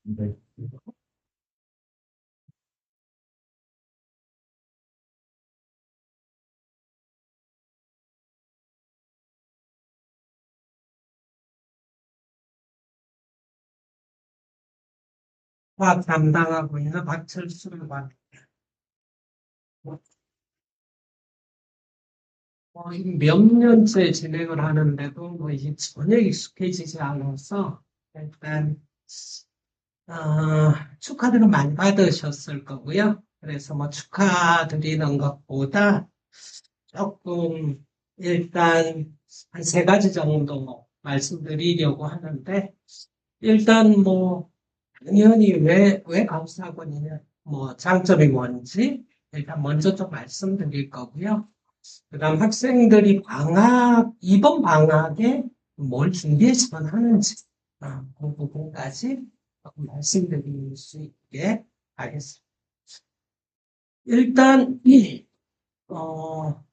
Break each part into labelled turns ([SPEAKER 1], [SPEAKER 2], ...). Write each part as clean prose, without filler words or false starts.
[SPEAKER 1] 네.
[SPEAKER 2] 과학 담당하고 있는 박철수를 몇 년째 진행을 하는데도 뭐 이게 전혀 익숙해지지 않아서 일단 축하드는 많이 받으셨을 거고요. 그래서 뭐 축하드리는 것보다 조금 일단 한 세 가지 정도 말씀드리려고 하는데 일단 뭐 당연히 왜 감수학원이냐 뭐 장점이 뭔지 일단 먼저 좀 말씀드릴 거고요. 그다음 학생들이 이번 방학에 뭘 준비했으면 하는지, 그 부분까지 조금 말씀드릴 수 있게 하겠습니다. 일단,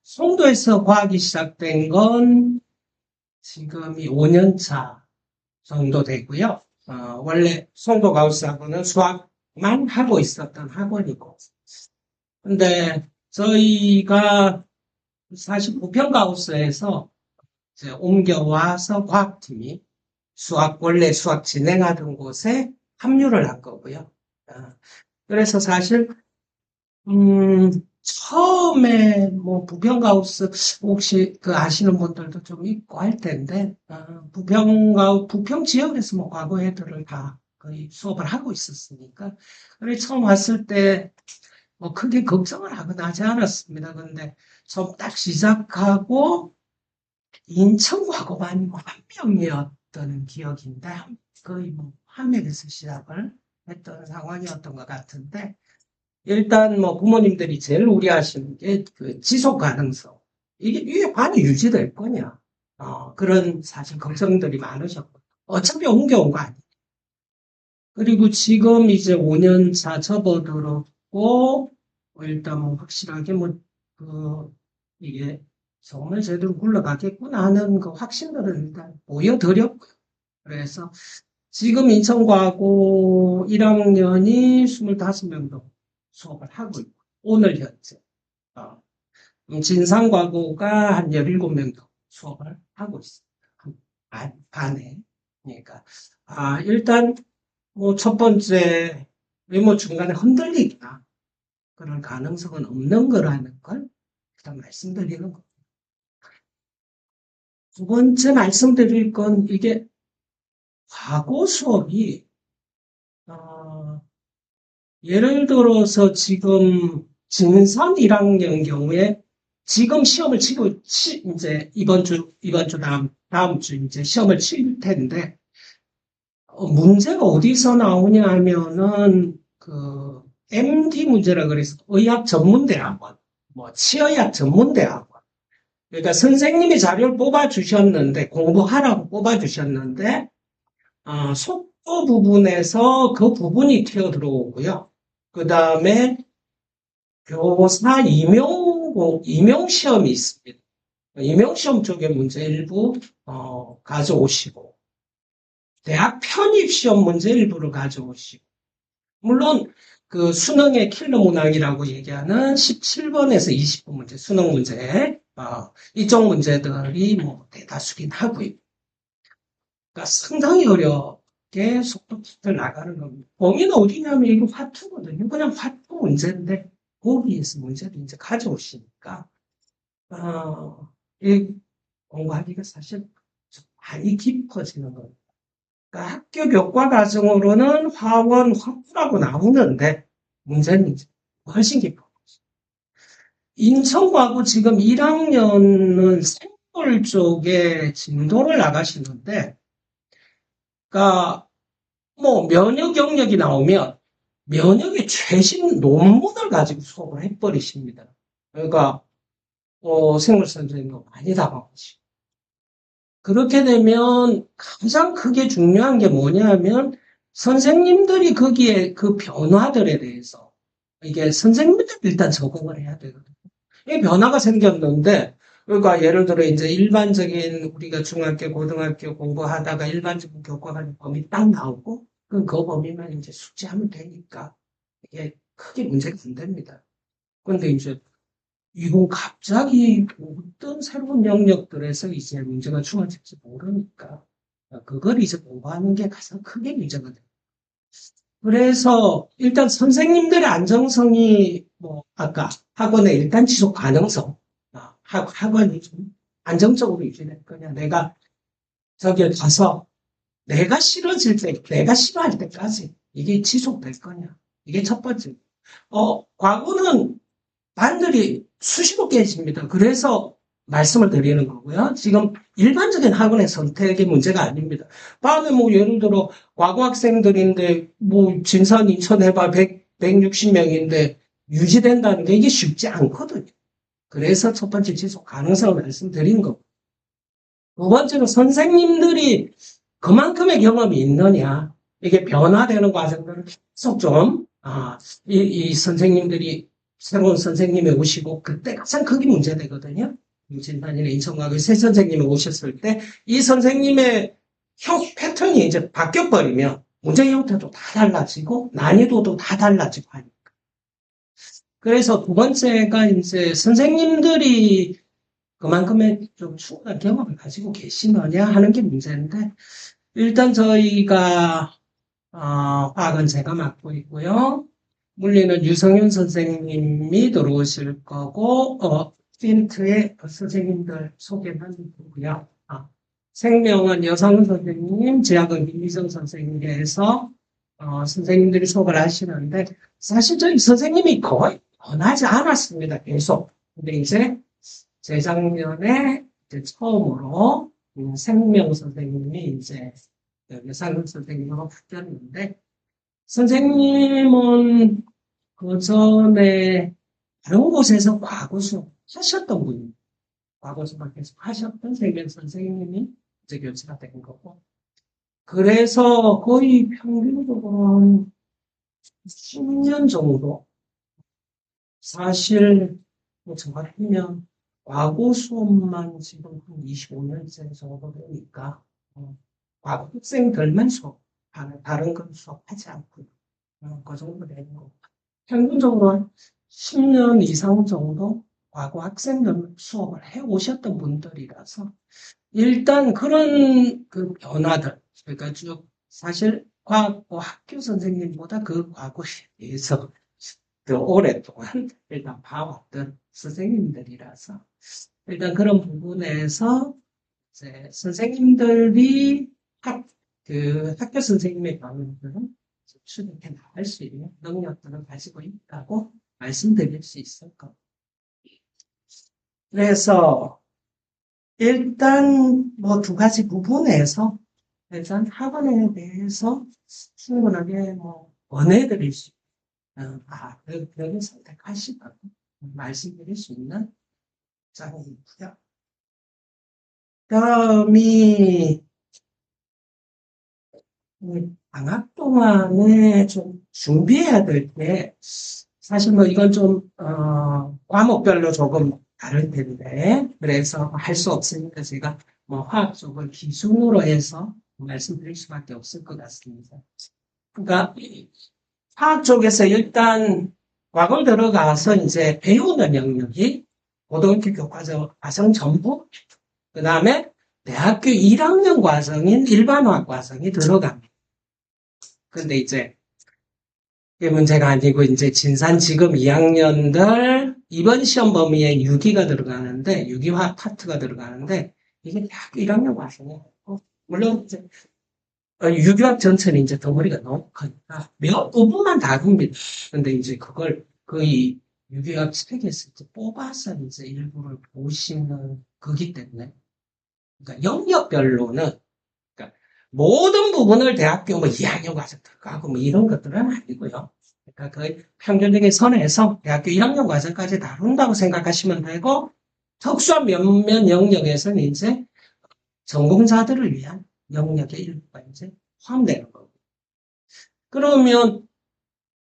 [SPEAKER 2] 송도에서 과학이 시작된 건 지금이 5년 차 정도 되고요. 원래 송도 가우스학원은 수학만 하고 있었던 학원이고, 근데 저희가 사실 부평가우스에서 이제 옮겨와서 과학팀이 원래 수학 진행하던 곳에 합류를 한 거고요. 아, 그래서 사실, 처음에 뭐 부평가우스 혹시 그 아시는 분들도 좀 있고 할 텐데, 부평 지역에서 뭐 과거 애들을 다 거의 수업을 하고 있었으니까. 그래 처음 왔을 때 뭐 크게 걱정을 하거나 하지 않았습니다. 근데 처음 딱 시작하고 인천과고만 뭐한 명이었던 기억인데 거의 뭐 한 명에서 시작을 했던 상황이었던 것 같은데 일단 뭐 부모님들이 제일 우려하시는 게 그 지속 가능성 이게 반이 유지될 거냐 그런 사실 걱정들이 많으셨고 어차피 옮겨온 거 아니에요. 그리고 지금 이제 5년 차 접어들었고 일단 뭐 확실하게 그 이게 정말 제대로 굴러가겠구나 하는 그 확신들은 일단 보여드렸고요. 그래서 지금 인천과고 1학년이 25명도 수업을 하고 있고 오늘 현재 어, 진상과고가 한 17명도 수업을 하고 있습니다. 반에. 그러니까 일단 뭐 첫 번째 외모 중간에 흔들리거나 그런 가능성은 없는 거라는 걸 일단 말씀드리는 거. 두 번째 말씀드릴 건 이게 과거 수업이 어, 예를 들어서 지금 진산 1학년 경우에 지금 시험을 이제 이번 주 다음 주 이제 시험을 칠 텐데 문제가 어디서 나오냐 하면은 그 MD 문제라 그래서 의학 전문대학원, 뭐 치의학 전문대학원. 그러니까 선생님이 자료를 뽑아주셨는데 공부하라고 뽑아주셨는데 속도 부분에서 그 부분이 튀어 들어오고요. 그 다음에 교사 임용 시험이 있습니다. 임용 시험 쪽에 문제 일부 가져오시고 대학 편입 시험 문제 일부를 가져오시고 물론 그 수능의 킬러 문항이라고 얘기하는 17번에서 20번 문제 수능 문제 이쪽 문제들이 뭐 대다수긴 하고요. 그러니까 상당히 어렵게 속도부터 나가는 겁니다. 범위는 어디냐면 이거 화투거든요. 그냥 화투 문제인데 거기에서 문제를 이제 가져오시니까 이 공부하기가 사실 좀 많이 깊어지는 겁니다. 그러니까 학교 교과 과정으로는 화원, 화투라고 나오는데 문제는 이제 훨씬 깊어. 인천과고 지금 1학년은 생물 쪽에 진도를 나가시는데, 그러니까 뭐 면역 영역이 나오면 면역의 최신 논문을 가지고 수업을 해버리십니다. 그러니까 생물 선생님도 많이 당황하시고 그렇게 되면 가장 크게 중요한 게 뭐냐면 선생님들이 거기에 그 변화들에 대해서 이게 선생님들 일단 적응을 해야 되거든요. 이 변화가 생겼는데 그러니까 예를 들어 이제 일반적인 우리가 중학교, 고등학교 공부하다가 일반적인 교과과정 범위 딱 나오고 그 범위만 이제 숙지하면 되니까 이게 크게 문제가 안 됩니다. 그런데 이제 이건 갑자기 어떤 새로운 영역들에서 이제 문제가 주어질지 모르니까 그걸 이제 공부하는 게 가장 크게 문제가 돼요. 그래서 일단 선생님들의 안정성이 뭐 아까 학원의 일단 지속 가능성, 학원이 좀 안정적으로 유지될 거냐. 내가 저기 가서 내가 싫어질 때, 내가 싫어할 때까지 이게 지속될 거냐. 이게 첫 번째. 과거는 반들이 수시로 깨집니다. 그래서 말씀을 드리는 거고요. 지금 일반적인 학원의 선택이 문제가 아닙니다. 반에 뭐 예를 들어 과거 학생들인데 뭐 진산 인천 해봐 160명인데 유지된다는 게 이게 쉽지 않거든요. 그래서 첫 번째 지속 가능성을 말씀드린 거고. 두 번째는 선생님들이 그만큼의 경험이 있느냐. 이게 변화되는 과정들을 계속 좀, 이 선생님들이 새로운 선생님이 오시고 그때 가장 크게 문제되거든요. 유진단이나 인천과학의 새 선생님이 오셨을 때 이 선생님의 패턴이 이제 바뀌어버리면 문제 형태도 다 달라지고 난이도도 다 달라지고 하니까. 그래서 두 번째가 이제 선생님들이 그만큼의 좀 충분한 경험을 가지고 계시느냐 하는 게 문제인데 일단 저희가 화학은 제가 맡고 있고요. 물리는 유성윤 선생님이 들어오실 거고, 스틴트의 선생님들 소개만 드리고요. 생명은 여성 선생님, 제약은 김미정 선생님께서 선생님들이 수업을 하시는데, 사실 저희 선생님이 거의 변하지 않았습니다. 계속. 근데 이제 재작년에 이제 처음으로 생명 선생님이 이제 여성 선생님으로 바뀌었는데, 선생님은 그 전에 다른 곳에서 과거 수업 하셨던 분입니다. 과거 수업 계속 하셨던 생명 선생님이 이제 교체가 된 거고. 그래서 거의 평균적으로 한 10년 정도, 사실 뭐 정확히면 과거 수업만 지금 한 25년째 정도 되니까 과거 학생들만 수업하는 다른 건 수업하지 않고요. 그 정도 되는 거. 평균적으로 한 10년 이상 정도 과거 학생들 수업을 해 오셨던 분들이라서 일단 그런 그 변화들, 그러니까 쭉 사실 과거 학교 선생님보다 그 과거에 대해서 더 오랫동안 일단 봐왔던 선생님들이라서 일단 그런 부분에서 이제 선생님들이 학교 선생님의 경우는 추적해 나갈 수 있는 능력들을 가지고 있다고 말씀드릴 수 있을 겁니다. 그래서 일단 뭐 두 가지 부분에서 일단 학원에 대해서 충분하게 뭐 권해드릴 수 있는 그런 선택하시라고 말씀드릴 수 있는 장이고요. 다음이 방학 동안에 좀 준비해야 될 때, 사실 뭐 이건 좀, 과목별로 조금 다를 텐데, 그래서 할 수 없으니까 제가 뭐 화학 쪽을 기준으로 해서 말씀드릴 수밖에 없을 것 같습니다. 그러니까, 화학 쪽에서 일단 과거를 들어가서 이제 배우는 영역이 고등학교 교과서 과정 전부, 그 다음에 대학교 1학년 과정인 일반화학 과정이 들어갑니다. 근데 이제 그게 문제가 아니고 이제 진산 지금 2학년들 이번 시험 범위에 유기가 들어가는데 유기화 파트가 들어가는데 이게 대학교 1학년 과정이에요. 물론 이제 유기화 전체는 이제 덩어리가 너무 크니까 몇 부분만 다룹니다. 근데 이제 그걸 거의 유기화 스펙에서 이제 뽑아서 이제 일부를 보시는 거기 때문에 그러니까 영역별로는 그러니까 모든 부분을 대학교 뭐 2학년 과정 들어가고 뭐 이런 것들은 아니고요. 그러니까 거의 평균적인 선에서 대학교 1학년 과정까지 다룬다고 생각하시면 되고 특수한 몇몇 영역에서는 이제 전공자들을 위한 영역의 일부가 이제 포함되는 거고. 그러면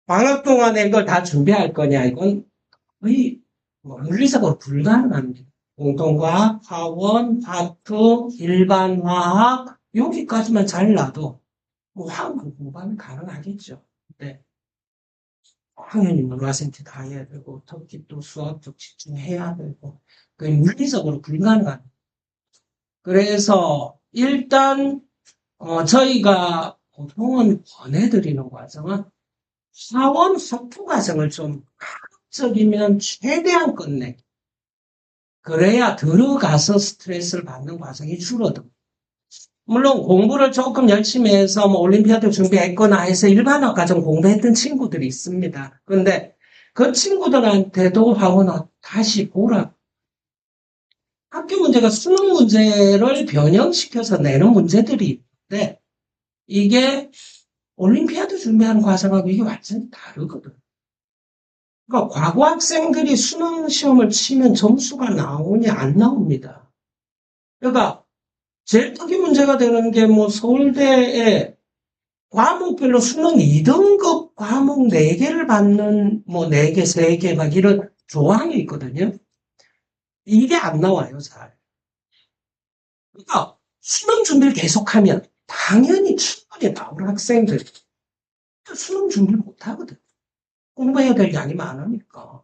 [SPEAKER 2] 방학 동안에 이걸 다 준비할 거냐 이건 거의 뭐 물리적으로 불가능합니다. 공통과학, 화원, 화투, 일반화학 여기까지만 잘라도 뭐 한국 공부하면 가능하겠죠. 네. 당연히 문화센터 다 해야 되고, 특히 또 수학적 집중해야 되고, 그게 물리적으로 불가능한. 그래서 일단 저희가 보통은 권해드리는 과정은 사원 학부 과정을 좀 가급적이면 최대한 끝내. 그래야 들어가서 스트레스를 받는 과정이 줄어들어. 물론 공부를 조금 열심히 해서 뭐 올림피아드 준비했거나 해서 일반학 과정 공부했던 친구들이 있습니다. 그런데 그 친구들한테도 학원은 다시 보라. 학교 문제가 수능 문제를 변형시켜서 내는 문제들이 있는데 이게 올림피아드 준비하는 과정하고 이게 완전히 다르거든. 그러니까 과거 학생들이 수능 시험을 치면 점수가 나오냐 안 나옵니다. 그러니까 제일 크게 문제가 되는 게 뭐 서울대에 과목별로 수능 2등급 과목 4개를 받는 뭐 4개, 3개 막 이런 조항이 있거든요. 이게 안 나와요, 잘. 그러니까 수능 준비를 계속하면 당연히 충분히 나올 학생들 수능 준비를 못하거든. 공부해야 될 양이 많으니까.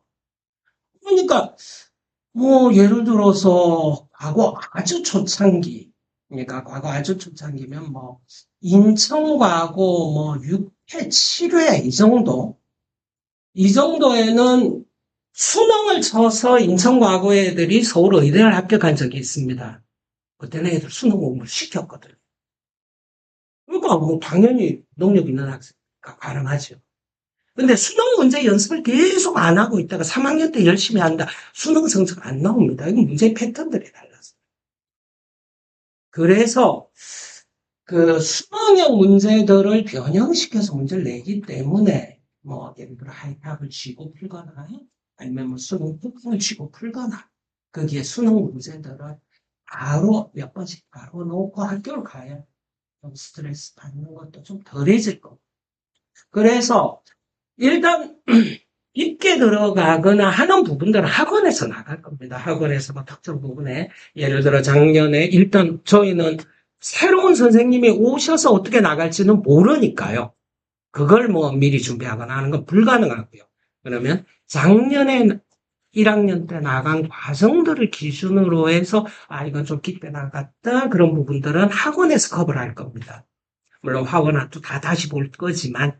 [SPEAKER 2] 그러니까 뭐 예를 들어서 과거 아주 초창기 그러니까 과거 아주 초창기면 뭐 인천과고 뭐 6회, 7회 이 정도에는 수능을 쳐서 인천과고 애들이 서울 의대를 합격한 적이 있습니다. 그때는 애들 수능 공부를 시켰거든. 그러니까 뭐 당연히 능력 있는 학생가 가능하죠. 근데 수능 문제 연습을 계속 안 하고 있다가 3학년 때 열심히 한다. 수능 성적 안 나옵니다. 이건 문제 패턴들이 달라서. 그래서 그 수능형 문제들을 변형시켜서 문제를 내기 때문에 뭐 예를 들어 하이탑을 쥐고 풀거나 아니면 뭐 수능 특강을 쥐고 풀거나 거기에 수능 문제들을 바로 몇 번씩 바로 놓고 학교를 가야 좀 스트레스 받는 것도 좀 덜해질 거고. 그래서 일단 깊게 들어가거나 하는 부분들은 학원에서 나갈 겁니다. 학원에서 뭐 특정 부분에 예를 들어 작년에 일단 저희는 새로운 선생님이 오셔서 어떻게 나갈지는 모르니까요. 그걸 뭐 미리 준비하거나 하는 건 불가능하고요. 그러면 작년에 1학년 때 나간 과정들을 기준으로 해서 아 이건 좀 깊게 나갔다 그런 부분들은 학원에서 커버를 할 겁니다. 물론 학원도 다 다시 볼 거지만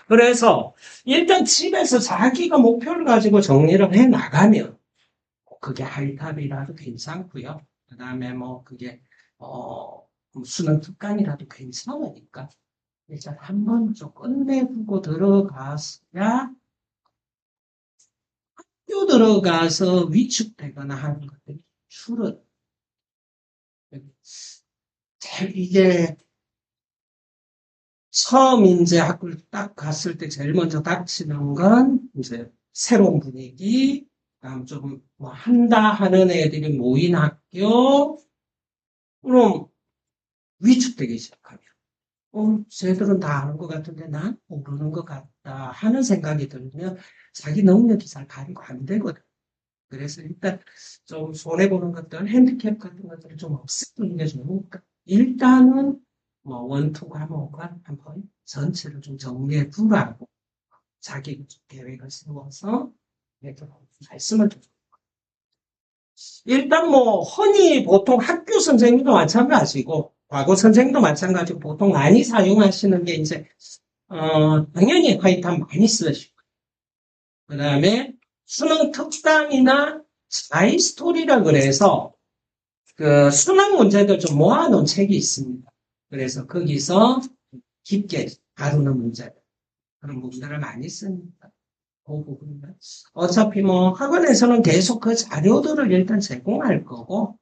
[SPEAKER 2] 그래서 일단 집에서 자기가 목표를 가지고 정리를 해 나가면 그게 하이탑이라도 괜찮고요. 그 다음에 뭐 그게 수능 특강이라도 괜찮으니까 일단 한번 좀 끝내고 들어가서야 학교 들어가서 위축되거나 하는 것들이 줄은 이게 처음 이제 학교를 딱 갔을 때 제일 먼저 닥치는 건 이제 새로운 분위기, 그다음 좀 뭐 한다 하는 애들이 모인 학교, 그럼 위축되기 시작하면, 쟤들은 다 아는 것 같은데 난 모르는 것 같다 하는 생각이 들면 자기 능력이 잘 발휘가 안 되거든. 그래서 일단 좀 손해보는 것들, 핸디캡 같은 것들을 좀 없애는 게 좋으니까 일단은 뭐 원투 과목을 한번 전체를 좀 정리해 두라고 자기 계획을 세워서 이렇게 말씀을 드립니다. 일단 뭐 흔히 보통 학교 선생님도 마찬가지고 과거 선생님도 마찬가지고 보통 많이 사용하시는 게 이제 당연히 화이트함 많이 쓰시고 그 다음에 수능 특강이나 자이 스토리라 그래서 그 수능 문제들 좀 모아놓은 책이 있습니다. 그래서 거기서 깊게 다루는 문제들 그런 부분들을 많이 씁니다. 그 부분들. 어차피 뭐 학원에서는 계속 그 자료들을 일단 제공할 거고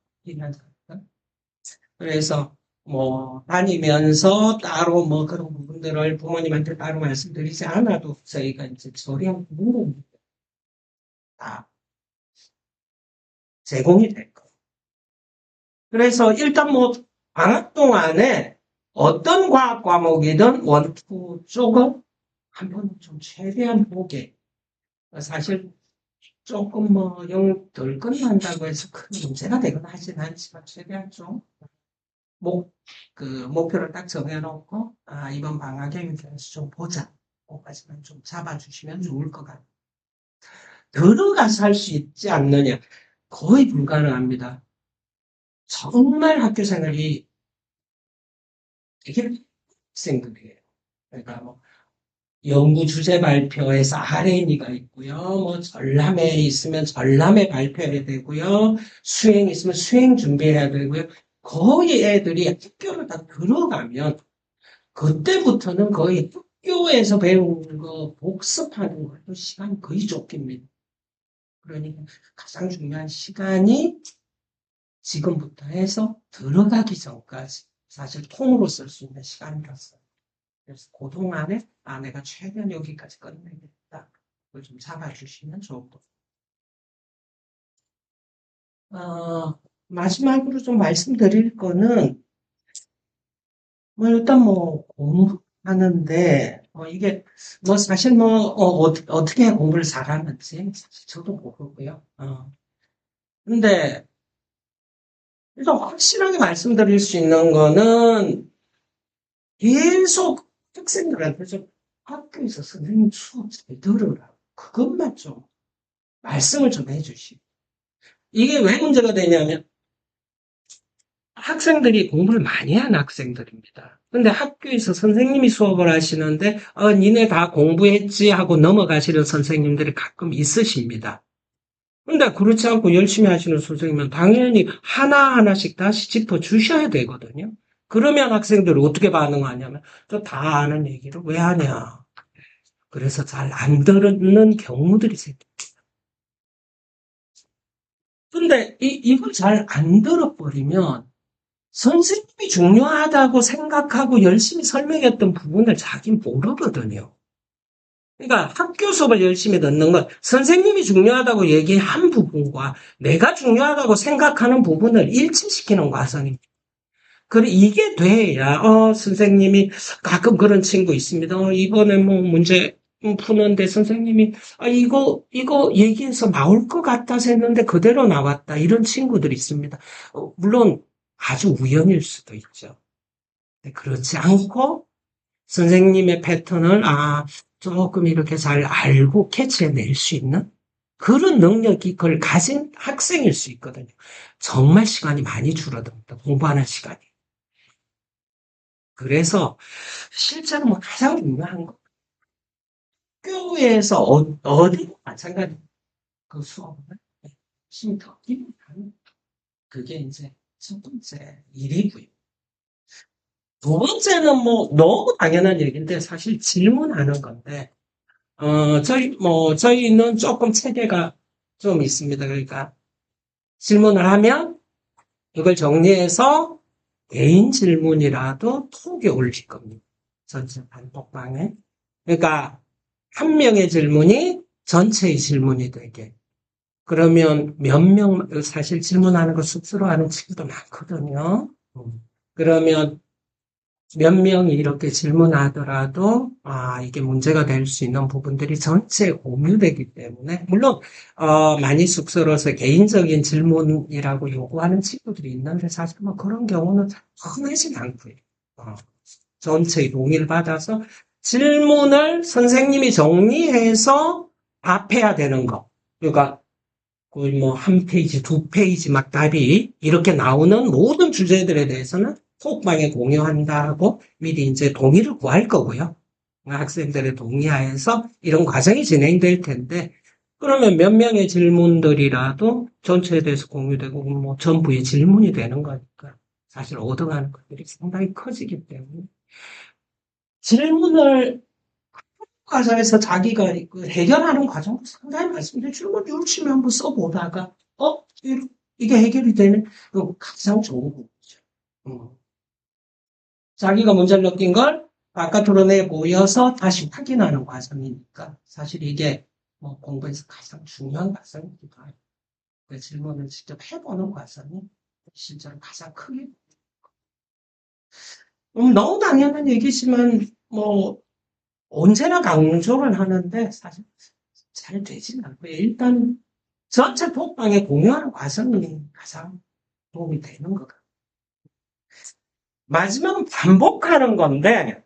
[SPEAKER 2] 그래서 뭐 다니면서 따로 뭐 그런 부분들을 부모님한테 따로 말씀드리지 않아도 저희가 이제 처리한 부분은 다 제공이 될 거예요. 그래서 일단 뭐 방학 동안에 어떤 과학 과목이든 원투 쪽은 한번 좀 최대한 보게. 사실 조금 뭐 영 덜 끝난다고 해서 큰 문제가 되거나 하진 않지만 최대한 좀 목표를 딱 정해놓고, 이번 방학에 대해서 좀 보자. 그것까지만 좀 잡아주시면 좋을 것 같아요. 들어가서 할 수 있지 않느냐. 거의 불가능합니다. 정말 학교 생활이 되게 학생들이에요. 그러니까 뭐, 연구 주제 발표에서 R&D가 있고요. 뭐 전람회 있으면 전람회 발표해야 되고요. 수행 있으면 수행 준비해야 되고요. 거의 애들이 학교를 다 들어가면 그때부터는 거의 학교에서 배운 거 복습하는 걸로 시간이 거의 쫓깁니다. 그러니까 가장 중요한 시간이 지금부터 해서 들어가기 전까지 사실 통으로 쓸 수 있는 시간이었어요. 그래서 그동안에 내가 최대한 여기까지 끝내겠다. 그걸 좀 잡아주시면 좋을 것 같아요. 마지막으로 좀 말씀드릴 거는 일단 공부하는데 이게 사실 어떻게 공부를 잘하는지 사실 저도 모르고요. 근데 일단 확실하게 말씀드릴 수 있는 거는 계속 학생들한테 좀 학교에서 선생님 수업 잘 들으라. 그것만 좀 말씀을 좀 해주시고. 이게 왜 문제가 되냐면 학생들이 공부를 많이 하는 학생들입니다. 근데 학교에서 선생님이 수업을 하시는데 니네 다 공부했지 하고 넘어가시는 선생님들이 가끔 있으십니다. 근데 그렇지 않고 열심히 하시는 선생님은 당연히 하나하나씩 다시 짚어주셔야 되거든요. 그러면 학생들이 어떻게 반응하냐면 저 다 아는 얘기를 왜 하냐. 그래서 잘 안 듣는 경우들이 생깁니다. 근데 이걸 잘 안 들어버리면 선생님이 중요하다고 생각하고 열심히 설명했던 부분을 자기는 모르거든요. 그러니까 학교 수업을 열심히 듣는 건 선생님이 중요하다고 얘기한 부분과 내가 중요하다고 생각하는 부분을 일치시키는 과정입니다. 그래, 이게 돼야, 선생님이 가끔 그런 친구 있습니다. 이번에 문제 푸는데 선생님이, 이거 얘기해서 나올 것 같아서 했는데 그대로 나왔다. 이런 친구들이 있습니다. 물론 아주 우연일 수도 있죠. 그렇지 않고 선생님의 패턴을 조금 이렇게 잘 알고 캐치해낼 수 있는 그런 능력이 그걸 가진 학생일 수 있거든요. 정말 시간이 많이 줄어듭니다. 공부하는 시간이. 그래서 실제로 가장 중요한 거 학교에서 어디 마찬가지 그 수업을 열심히 듣기만 하는 그게 이제 첫 번째 일이고요. 두 번째는 너무 당연한 얘기인데 사실 질문하는 건데 저희는 조금 체계가 좀 있습니다. 그러니까 질문을 하면 이걸 정리해서 개인 질문이라도 톡에 올릴 겁니다. 전체 단톡방에. 그러니까 한 명의 질문이 전체의 질문이 되게. 그러면 몇 명, 사실 질문하는 거 쑥스러워하는 친구도 많거든요. 그러면 몇 명이 이렇게 질문하더라도 이게 문제가 될 수 있는 부분들이 전체에 공유되기 때문에 물론 많이 쑥스러워서 개인적인 질문이라고 요구하는 친구들이 있는데 사실 그런 경우는 흔하진 않고요. 전체의 동의를 받아서 질문을 선생님이 정리해서 답해야 되는 거. 그러니까 거의 한 페이지, 두 페이지 막 답이 이렇게 나오는 모든 주제들에 대해서는 톡방에 공유한다고 미리 이제 동의를 구할 거고요. 학생들의 동의하에서 이런 과정이 진행될 텐데, 그러면 몇 명의 질문들이라도 전체에 대해서 공유되고, 전부의 질문이 되는 거니까, 사실 얻어가는 것들이 상당히 커지기 때문에, 질문을 과정에서 자기가 해결하는 과정도 상당히 많습니다. 질문 열심히 한번 써보다가, 이게 해결이 되는, 가장 좋은 거죠. 자기가 문제를 느낀 걸 바깥으로 내보여서 다시 확인하는 과정이니까 사실 이게 공부에서 가장 중요한 과정이기도 해요. 그 질문을 직접 해보는 과정이 실제로 가장 크게 너무 당연한 얘기지만 언제나 강조를 하는데 사실 잘 되진 않고요. 일단 전체 톡방에 공유하는 과정이 가장 도움이 되는 것 같아요. 마지막은 반복하는 건데,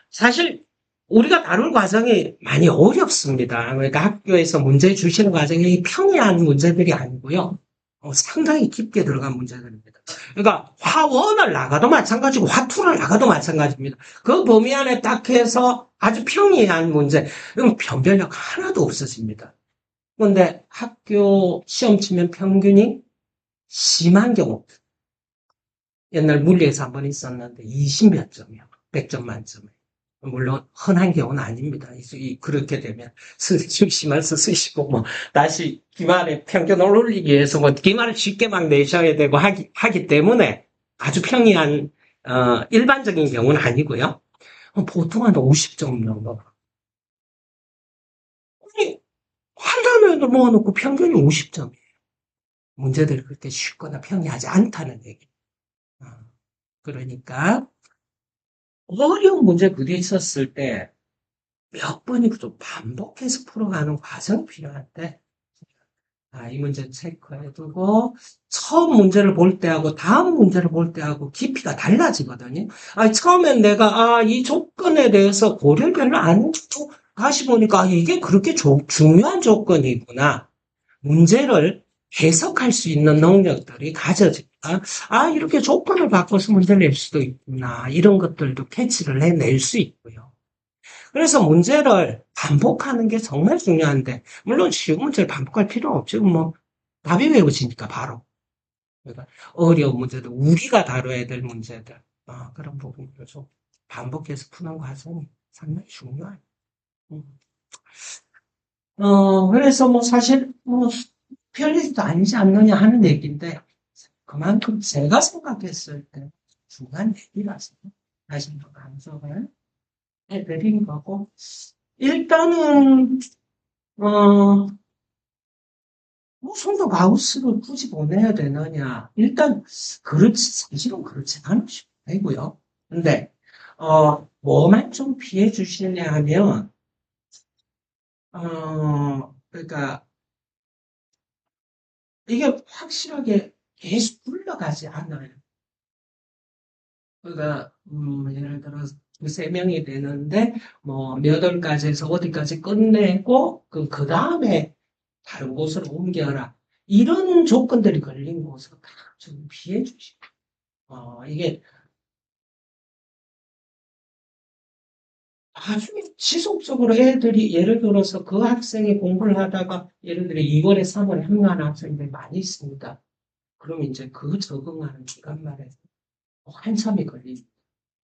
[SPEAKER 2] 사실 우리가 다룰 과정이 많이 어렵습니다. 그러니까 학교에서 문제 주시는 과정이 평이한 문제들이 아니고요. 상당히 깊게 들어간 문제들입니다. 그러니까 화원을 나가도 마찬가지고 화투를 나가도 마찬가지입니다. 그 범위 안에 딱 해서 아주 평이한 문제, 그럼 변별력 하나도 없어집니다. 그런데 학교 시험 치면 평균이 심한 경우, 옛날 물리에서 한번 있었는데 20몇 점이요. 100점 만점에. 물론 흔한 경우는 아닙니다. 그렇게 되면 심할서 쓰시고 뭐 다시 기말에 평균을 올리기 위해서 뭐 기말을 쉽게 막 내셔야 되고 하기 때문에 아주 평이한 일반적인 경우는 아니고요. 보통 한 50점 정도. 아니, 한라면을 모아놓고 평균이 50점이에요. 문제들이 그렇게 쉽거나 평이하지 않다는 얘기. 어, 그러니까 어려운 문제 부딪혔을 때 몇 번이고 좀 반복해서 풀어가는 과정이 필요한데, 이 문제 체크해두고, 처음 문제를 볼 때하고 다음 문제를 볼 때하고 깊이가 달라지거든요. 처음엔 내가, 이 조건에 대해서 고려를 별로 안 했고, 다시 보니까, 이게 그렇게 중요한 조건이구나. 문제를 해석할 수 있는 능력들이 가져지니까, 이렇게 조건을 바꿔서 문제를 낼 수도 있구나. 이런 것들도 캐치를 해낼 수 있고요. 그래서 문제를 반복하는 게 정말 중요한데, 물론 쉬운 문제를 반복할 필요는 없죠. 뭐, 답이 외워지니까 바로. 그러니까 어려운 문제들, 우리가 다뤄야 될 문제들, 그런 부분들을 좀 반복해서 푸는 과정이 상당히 중요해요. 음. 그래서 뭐 사실, 별일도 아니지 않느냐 하는 얘기인데, 그만큼 제가 생각했을 때 중요한 얘기라서, 다시 한번 강조를 해드린 거고, 일단은, 어, 성도 마우스를 굳이 보내야 되느냐? 일단, 사실은 그렇지 않으시고 되고요. 근데, 뭐만 좀 피해 주시냐 하면, 그러니까, 이게 확실하게 계속 굴러가지 않아요. 그러니까, 예를 들어서, 세 명이 되는데, 뭐, 몇 월까지에서 어디까지 끝내고, 그 다음에 다른 곳으로 옮겨라. 이런 조건들이 걸린 곳은 다 좀 피해 주시고. 이게 나중에 지속적으로 애들이 예를 들어서 그 학생이 공부를 하다가 예를 들어 2월에 3월에 합류하는 학생들이 많이 있습니다. 그럼 이제 그 적응하는 기간 말에 한참이 걸립니다.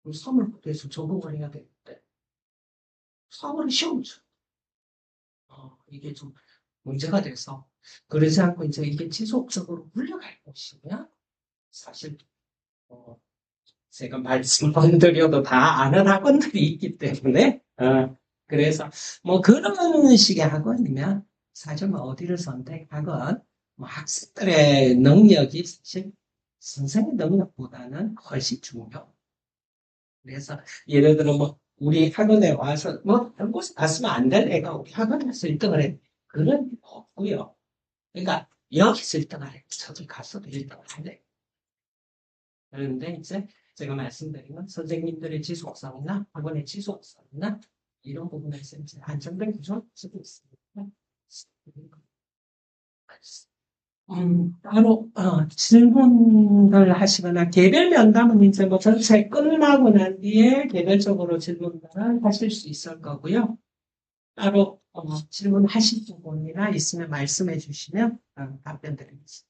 [SPEAKER 2] 그럼 3월부터 해서 적응을 해야 되는데 4월에 시험 쳐. 이게 좀 문제가 돼서 그러지 않고 이제 이게 지속적으로 물려갈 것이면 사실 어, 제가 말씀 안 드려도 다 아는 학원들이 있기 때문에, 그래서, 뭐, 그런 식의 학원이면, 사실 뭐, 어디를 선택하건, 뭐, 학생들의 능력이 사실 선생의 능력보다는 훨씬 중요. 그래서, 예를 들어 뭐, 우리 학원에 와서, 뭐, 다른 곳에 갔으면 안 될 애가 우리 학원에 서 1등을 해. 그런 게 없고요. 그러니까, 여기서 1등을 해. 저기 가서도 1등을 할래. 그런데 이제 제가 말씀드린 건 선생님들의 지속성이나 학원의 지속성이나 이런 부분에서 이제 안정된 구조를 쓰고 있습니다. 따로 질문을 하시거나 개별 면담은 이제 뭐 전체 끝나고 난 뒤에 개별적으로 질문을 하실 수 있을 거고요. 따로 질문하실 부분이나 있으면 말씀해 주시면 답변 드리겠습니다.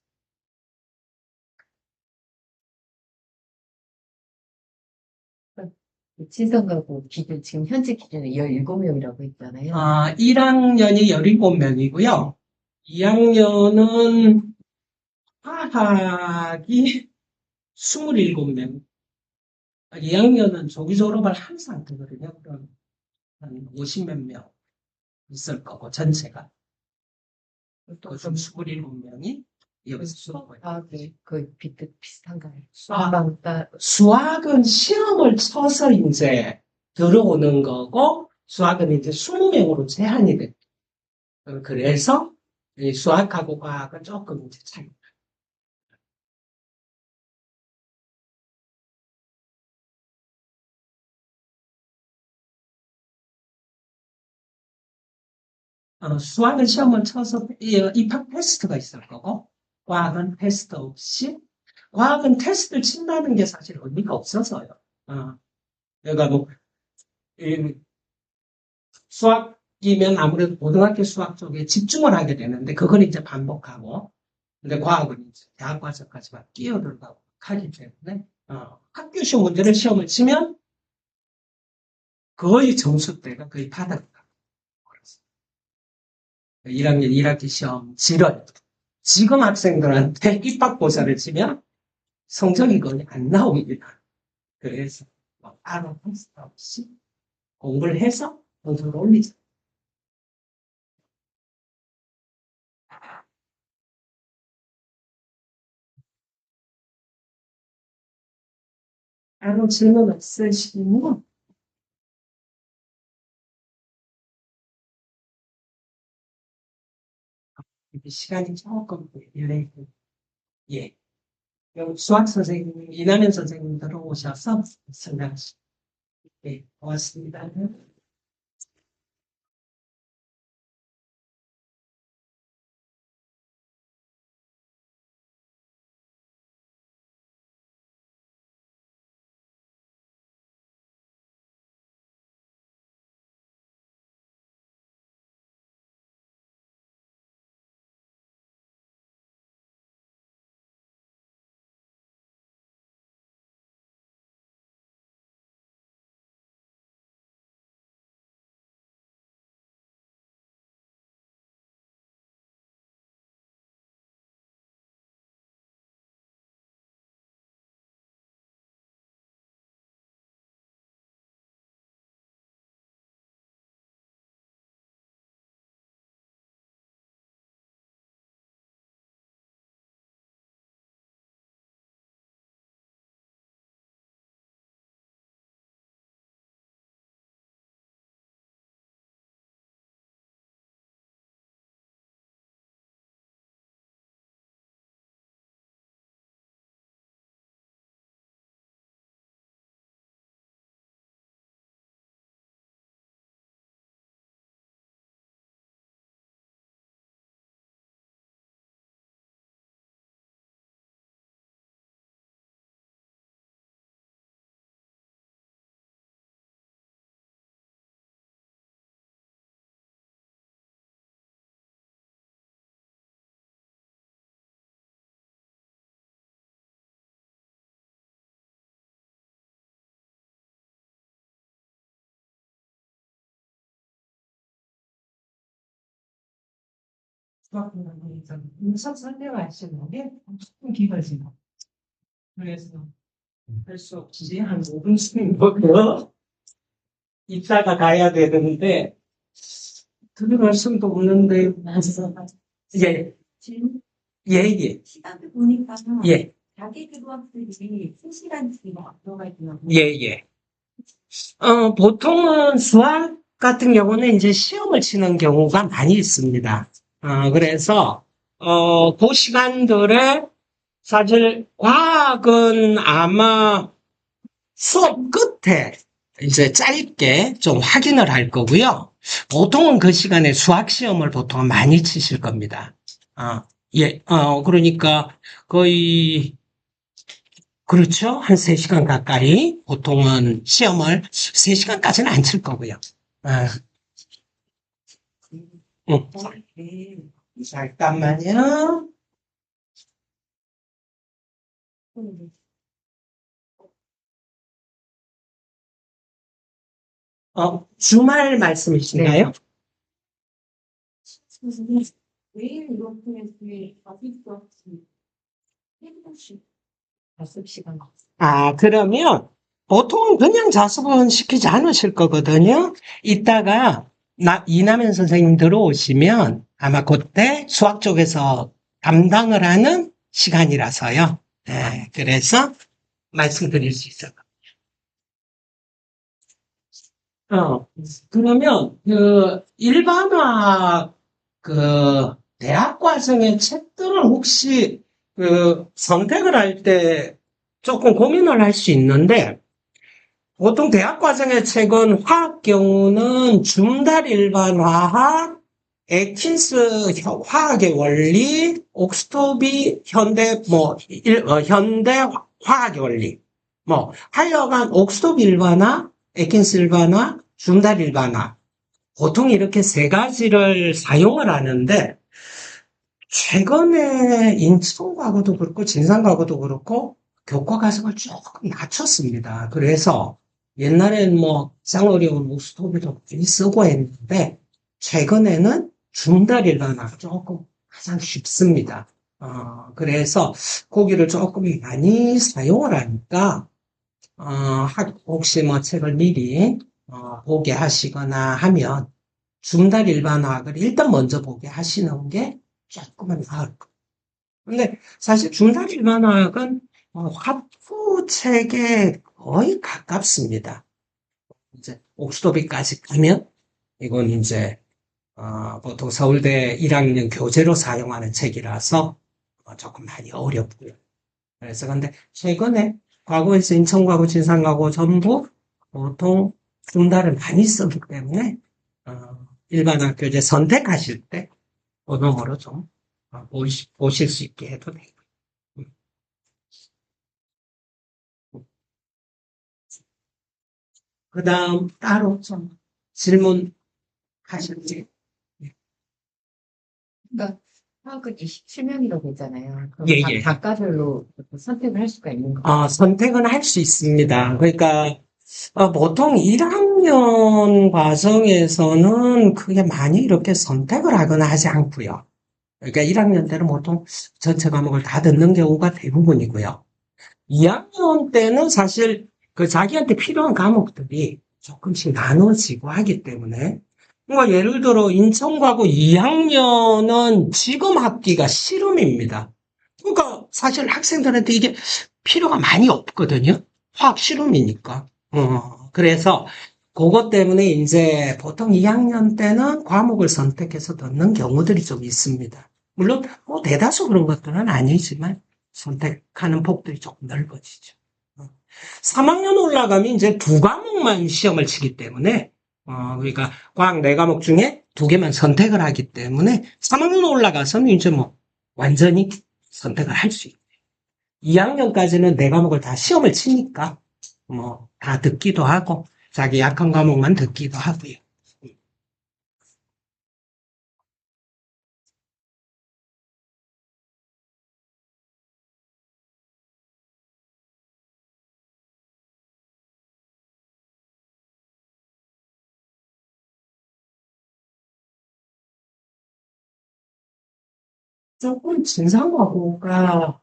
[SPEAKER 1] 친성가구 기준, 지금 현재 기준은 17명이라고 했잖아요.
[SPEAKER 2] 1학년이 17명이고요. 2학년은 화학이 27명. 2학년은 조기 졸업을 한 상태거든요. 그럼 한 50몇 명 있을 거고, 전체가. 그중 27명이 여기서 수업을.
[SPEAKER 1] 비슷한가요?
[SPEAKER 2] 수학은 시험을 쳐서 이제 들어오는 거고, 수학은 이제 20명으로 제한이 됐죠. 그래서 이 수학하고 과학은 조금 이제 차이. 수학은 시험을 쳐서 입학 테스트가 있을 거고, 과학은 테스트 없이, 과학은 테스트를 친다는 게 사실 의미가 없어서요. 그러니까 뭐, 이 수학이면 아무래도 고등학교 수학 쪽에 집중을 하게 되는데, 그건 이제 반복하고, 근데 과학은 이제 대학 과정까지만 끼어들어가고 하기 때문에, 학교 시험 문제를 시험을 치면 거의 점수대가 거의 바닥이 나고, 1학년 1학기 시험 질을 지금 학생들한테 입학고사를 치면 성적이 거의 안 나옵니다. 그래서 뭐 따로 테스트 없이 공부를 해서 점수를 올리자. 따로 질문 없으시면 시간이 조금 딜레이. 예. 그럼 수학 선생님, 이남현 선생님 들어오셔서 설명하시죠. 예, 고맙습니다. 우선 설명하시는 게 조금 길어지고. 그래서 할 수 없이 한 5분 정도 있다가 가야 되는데, 들어갈 수도 없는데, 예,
[SPEAKER 1] 지금
[SPEAKER 2] 예, 예,
[SPEAKER 1] 시간을 보니까
[SPEAKER 2] 예,
[SPEAKER 1] 자기 교부학생이 3시간씩 들어가 있더라고요.
[SPEAKER 2] 예, 예. 보통은 수학 같은 경우는 이제 시험을 치는 경우가 많이 있습니다. 그래서, 그 시간들에 사실 과학은 아마 수업 끝에 이제 짧게 좀 확인을 할 거고요. 보통은 그 시간에 수학 시험을 보통 많이 치실 겁니다. 예, 그러니까 거의 그렇죠. 한 3시간 가까이 보통은 시험을 3시간까지는 안 칠 거고요. 아, 응.
[SPEAKER 1] 네.
[SPEAKER 2] 잠깐만요. 주말 말씀이신가요?
[SPEAKER 1] 선생님, 매일 이렇게 자기도 없이 1분씩 5시간.
[SPEAKER 2] 그러면 보통은 그냥 자습은 시키지 않으실 거거든요. 이따가 이남현 선생님 들어오시면 아마 그때 수학 쪽에서 담당을 하는 시간이라서요. 네, 그래서 말씀드릴 수 있어요. 그러면 일반화 대학 과정의 책들은 혹시 선택을 할 때 조금 고민을 할 수 있는데, 보통 대학 과정의 책은 화학 경우는 줌달 일반화학, 에킨스 화학의 원리, 옥스토비 현대 화학의 원리. 하여간 옥스토비 일반화, 에킨스 일반화, 줌달 일반화. 보통 이렇게 세 가지를 사용을 하는데, 최근에 인천과거도 그렇고, 진상과거도 그렇고, 교과 과정을 조금 낮췄습니다. 그래서 옛날엔 가장 어려운 옥스토비도 많이 쓰고 했는데, 최근에는 줌달 일반화가 조금 가장 쉽습니다. 그래서 거기를 조금 많이 사용을 하니까, 혹시 책을 미리, 보게 하시거나 하면, 줌달 일반화학을 일단 먼저 보게 하시는 게 조금은 나을 거예요. 근데 사실 줌달 일반화학은, 화투 책에 거의 가깝습니다. 이제, 옥스토비까지 가면, 이건 이제, 보통 서울대 1학년 교재로 사용하는 책이라서, 조금 많이 어렵고요. 그래서 근데 최근에 과거에서 인천과고 진상과고 전부 보통 중달을 많이 쓰기 때문에 일반 학교제 선택하실 때 번호로 좀 보실 수 있게 해도 되고. 그 다음 따로 좀 질문하실지.
[SPEAKER 1] 그러니까 화학은 27명이라고 했잖아요. 그럼
[SPEAKER 2] 예,
[SPEAKER 1] 각
[SPEAKER 2] 예.
[SPEAKER 1] 단과별로 선택을 할 수가 있는 거예요.
[SPEAKER 2] 선택은 할 수 있습니다. 그러니까 보통 1학년 과정에서는 크게 많이 이렇게 선택을 하거나 하지 않고요. 그러니까 1학년 때는 보통 전체 과목을 다 듣는 경우가 대부분이고요. 2학년 때는 사실 그 자기한테 필요한 과목들이 조금씩 나눠지고 하기 때문에 예를 들어 인천과고 2학년은 지금 학기가 실험입니다. 그러니까 사실 학생들한테 이게 필요가 많이 없거든요. 화학 실험이니까. 그래서 그것 때문에 이제 보통 2학년 때는 과목을 선택해서 듣는 경우들이 좀 있습니다. 물론 대다수 그런 것들은 아니지만 선택하는 폭들이 조금 넓어지죠. 3학년 올라가면 이제 두 과목만 시험을 치기 때문에 그러니까 과학 네 과목 중에 두 개만 선택을 하기 때문에 3학년 올라가서는 이제 완전히 선택을 할 수 있어요. 2학년까지는 네 과목을 다 시험을 치니까 다 듣기도 하고 자기 약한 과목만 듣기도 하고요. 조금 진상과고가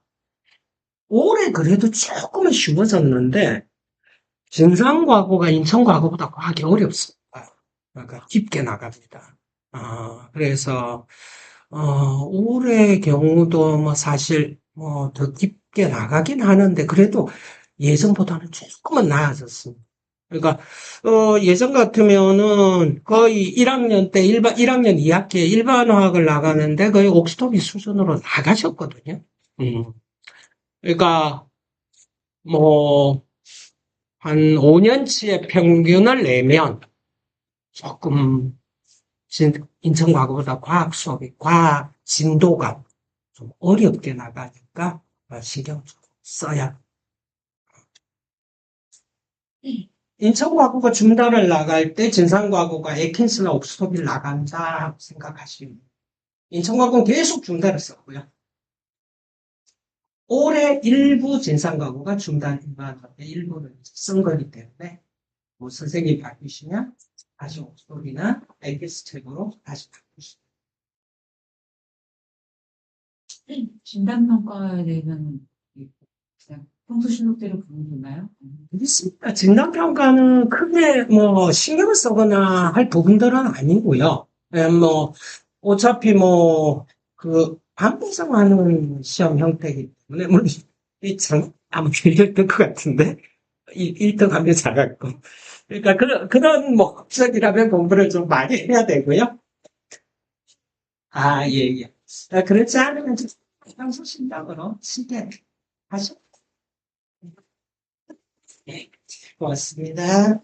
[SPEAKER 2] 올해 그래도 조금은 쉬워졌는데 진상과고가 인천과고보다 과학이 어렵습니다. 그러니까 깊게 나갑니다. 그래서 올해 경우도 사실 더 깊게 나가긴 하는데 그래도 예전보다는 조금은 나아졌습니다. 그러니까 예전 같으면은 거의 1학년 때 1학년 2학기에 일반화학을 나가는데 거의 옥스토비 수준으로 나가셨거든요. 음. 그러니까 뭐 한 5년치의 평균을 내면 조금 인천과거보다 과학 수업이 과학 진도가 좀 어렵게 나가니까 신경 좀 써야. 인천과거가 중단을 나갈 때 진상과거가 에킨스나 옥스토비를 나간다 생각하시면 인천과거는 계속 중단을 썼고요. 올해 일부 진상과거가 중단 일반화의 일부를 쓴 거기 때문에 선생님 바꾸시면 다시 옥스토비나 에킨스 책으로 다시 바꾸시면.
[SPEAKER 3] 진단평가에 대해서는 그냥 평소 실력대로 보면 되나요?
[SPEAKER 2] 그렇습니다. 진단평가는 크게 신경을 쓰거나 할 부분들은 아니고요. 어차피 반복성하는 시험 형태이기 때문에, 물론, 아마 1등 것 같은데, 1등 하면 잘할고. 그러니까 그런 목적이라면 공부를 좀 많이 해야 되고요. 예, 예. 그렇지 않으면 평소 실력으로 쉽게 하시면. 네, 고맙습니다.